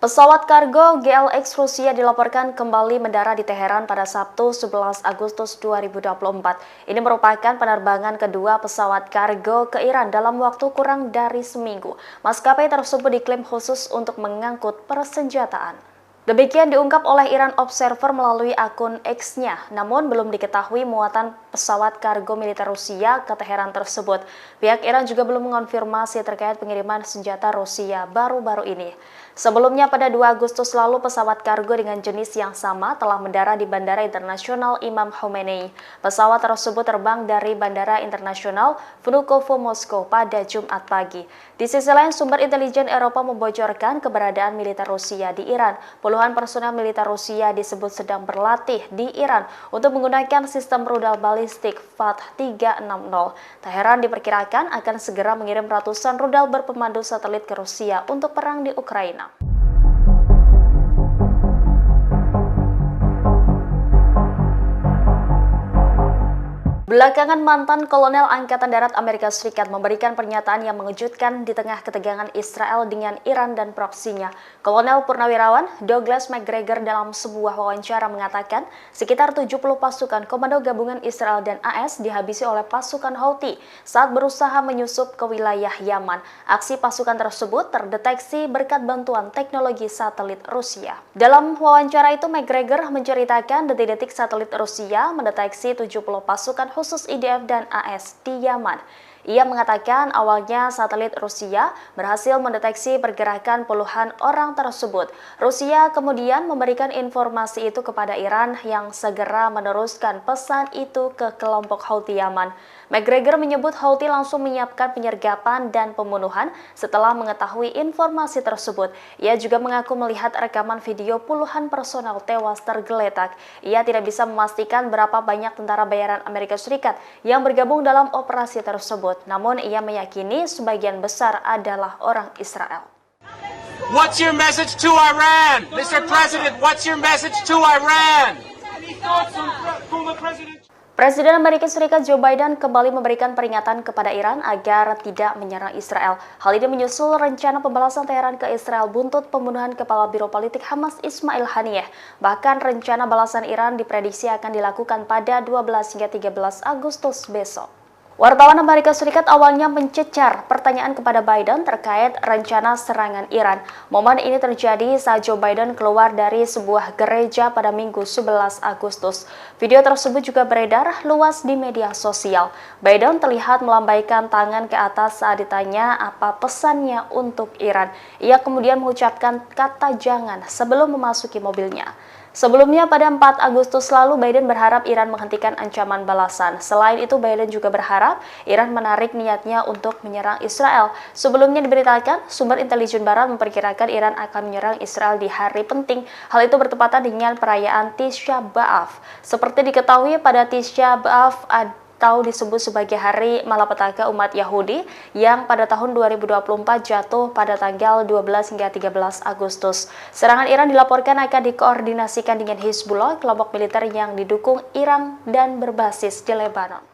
Pesawat kargo GLX Rusia dilaporkan kembali mendarat di Teheran pada Sabtu 11 Agustus 2024. Ini merupakan penerbangan kedua pesawat kargo ke Iran dalam waktu kurang dari seminggu. Maskapai tersebut diklaim khusus untuk mengangkut persenjataan. Demikian diungkap oleh Iran Observer melalui akun X-nya, namun belum diketahui muatan pesawat kargo militer Rusia ke Teheran tersebut. Pihak Iran juga belum mengonfirmasi terkait pengiriman senjata Rusia baru-baru ini. Sebelumnya pada 2 Agustus lalu pesawat kargo dengan jenis yang sama telah mendarat di Bandara Internasional Imam Khomeini. Pesawat tersebut terbang dari Bandara Internasional Vnukovo Moskow pada Jumat pagi. Di sisi lain, sumber intelijen Eropa membocorkan keberadaan militer Rusia di Iran. Puluhan personel militer Rusia disebut sedang berlatih di Iran untuk menggunakan sistem rudal balistik THAAD-360. Teheran diperkirakan akan segera mengirim ratusan rudal berpemandu satelit ke Rusia untuk perang di Ukraina. Belakangan mantan kolonel Angkatan Darat Amerika Serikat memberikan pernyataan yang mengejutkan di tengah ketegangan Israel dengan Iran dan proksinya. Kolonel Purnawirawan Douglas McGregor dalam sebuah wawancara mengatakan sekitar 70 pasukan komando gabungan Israel dan AS dihabisi oleh pasukan Houthi saat berusaha menyusup ke wilayah Yaman. Aksi pasukan tersebut terdeteksi berkat bantuan teknologi satelit Rusia. Dalam wawancara itu McGregor menceritakan detik-detik satelit Rusia mendeteksi 70 pasukan khusus IDF dan AS di Yaman. Ia mengatakan awalnya satelit Rusia berhasil mendeteksi pergerakan puluhan orang tersebut. Rusia kemudian memberikan informasi itu kepada Iran yang segera meneruskan pesan itu ke kelompok Houthi Yaman. McGregor menyebut Houthi langsung menyiapkan penyergapan dan pembunuhan setelah mengetahui informasi tersebut. Ia juga mengaku melihat rekaman video puluhan personel tewas tergeletak. Ia tidak bisa memastikan berapa banyak tentara bayaran Amerika Serikat yang bergabung dalam operasi tersebut. Namun ia meyakini sebagian besar adalah orang Israel. What's your message to Iran? Mr. President, what's your message to Iran? Any thoughts from the president? Presiden Amerika Serikat Joe Biden kembali memberikan peringatan kepada Iran agar tidak menyerang Israel. Hal ini menyusul rencana pembalasan Teheran ke Israel buntut pembunuhan Kepala Biro Politik Hamas Ismail Haniyeh. Bahkan rencana balasan Iran diprediksi akan dilakukan pada 12 hingga 13 Agustus besok. Wartawan Amerika Serikat awalnya mencecar pertanyaan kepada Biden terkait rencana serangan Iran. Momen ini terjadi saat Joe Biden keluar dari sebuah gereja pada Minggu 11 Agustus. Video tersebut juga beredar luas di media sosial. Biden terlihat melambaikan tangan ke atas saat ditanya apa pesannya untuk Iran. Ia kemudian mengucapkan kata jangan sebelum memasuki mobilnya. Sebelumnya pada 4 Agustus lalu Biden berharap Iran menghentikan ancaman balasan. Selain itu Biden juga berharap Iran menarik niatnya untuk menyerang Israel. Sebelumnya diberitakan sumber intelijen barat memperkirakan Iran akan menyerang Israel di hari penting. Hal itu bertepatan dengan perayaan Tisha B'Av. Seperti diketahui pada Tisha B'Av atau disebut sebagai Hari Malapetaka umat Yahudi yang pada tahun 2024 jatuh pada tanggal 12 hingga 13 Agustus. Serangan Iran dilaporkan akan dikoordinasikan dengan Hizbullah, kelompok militer yang didukung Iran dan berbasis di Lebanon.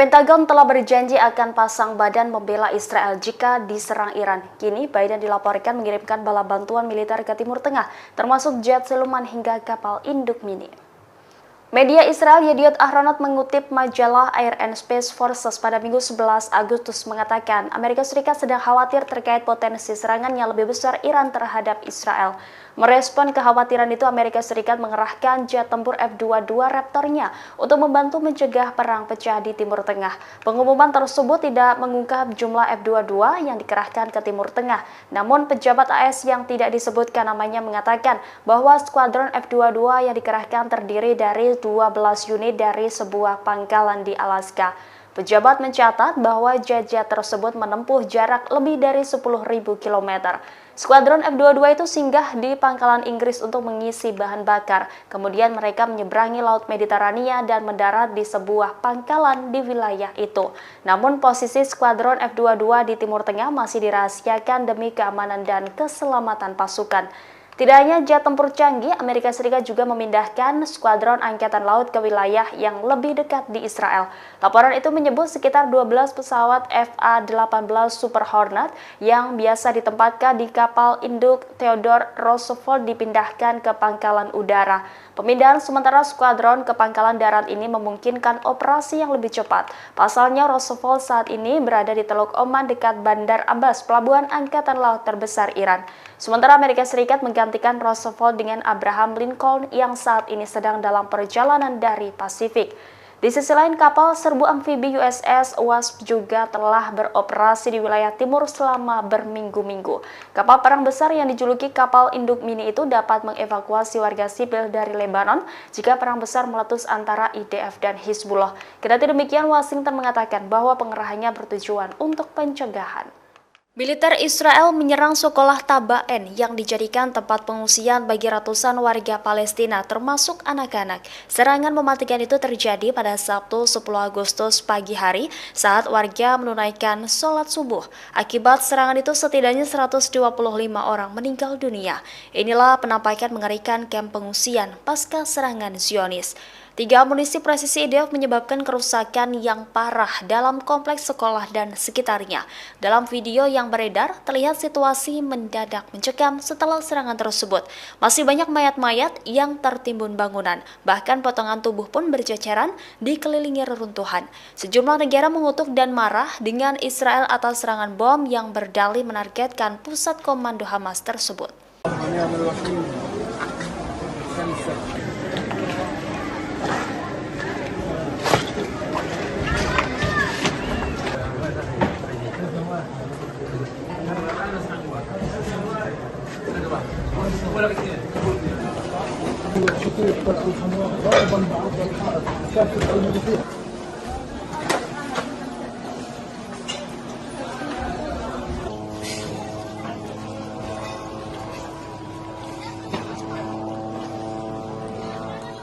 Pentagon telah berjanji akan pasang badan membela Israel jika diserang Iran. Kini Biden dilaporkan mengirimkan bala bantuan militer ke Timur Tengah, termasuk jet siluman hingga kapal induk mini. Media Israel Yediot Ahronot mengutip majalah Air and Space Forces pada Minggu 11 Agustus mengatakan Amerika Serikat sedang khawatir terkait potensi serangan yang lebih besar Iran terhadap Israel. Merespon kekhawatiran itu, Amerika Serikat mengerahkan jet tempur F-22 Raptor-nya untuk membantu mencegah perang pecah di Timur Tengah. Pengumuman tersebut tidak mengungkap jumlah F-22 yang dikerahkan ke Timur Tengah. Namun pejabat AS yang tidak disebutkan namanya mengatakan bahwa skuadron F-22 yang dikerahkan terdiri dari 12 unit dari sebuah pangkalan di Alaska. Pejabat mencatat bahwa jet-jet tersebut menempuh jarak lebih dari 10.000 km. Skuadron F-22 itu singgah di pangkalan Inggris untuk mengisi bahan bakar. Kemudian mereka menyeberangi Laut Mediterania dan mendarat di sebuah pangkalan di wilayah itu. Namun posisi skuadron F-22 di Timur Tengah masih dirahasiakan demi keamanan dan keselamatan pasukan. Tidak hanya jet tempur canggih, Amerika Serikat juga memindahkan skuadron angkatan laut ke wilayah yang lebih dekat di Israel. Laporan itu menyebut sekitar 12 pesawat FA-18 Super Hornet yang biasa ditempatkan di kapal induk Theodore Roosevelt dipindahkan ke pangkalan udara. Pemindahan sementara skuadron ke pangkalan darat ini memungkinkan operasi yang lebih cepat. Pasalnya Roosevelt saat ini berada di Teluk Oman dekat Bandar Abbas, pelabuhan angkatan laut terbesar Iran. Sementara Amerika Serikat menggantikan Roosevelt dengan Abraham Lincoln yang saat ini sedang dalam perjalanan dari Pasifik. Di sisi lain, kapal serbu amfibi USS Wasp juga telah beroperasi di wilayah timur selama berminggu-minggu. Kapal perang besar yang dijuluki kapal induk mini itu dapat mengevakuasi warga sipil dari Lebanon jika perang besar meletus antara IDF dan Hizbullah. Kendati demikian, Washington mengatakan bahwa pengerahannya bertujuan untuk pencegahan. Militer Israel menyerang sekolah Taba'en yang dijadikan tempat pengungsian bagi ratusan warga Palestina termasuk anak-anak. Serangan mematikan itu terjadi pada Sabtu 10 Agustus pagi hari saat warga menunaikan sholat subuh. Akibat serangan itu setidaknya 125 orang meninggal dunia. Inilah penampakan mengerikan kamp pengungsian pasca serangan Zionis. 3 amunisi presisi IDF menyebabkan kerusakan yang parah dalam kompleks sekolah dan sekitarnya. Dalam video yang beredar, terlihat situasi mendadak mencekam setelah serangan tersebut. Masih banyak mayat-mayat yang tertimbun bangunan, bahkan potongan tubuh pun berceceran dikelilingi reruntuhan. Sejumlah negara mengutuk dan marah dengan Israel atas serangan bom yang berdalih menargetkan pusat komando Hamas tersebut. شكل الحمراء ضربا بعض الحائط كافة المدافع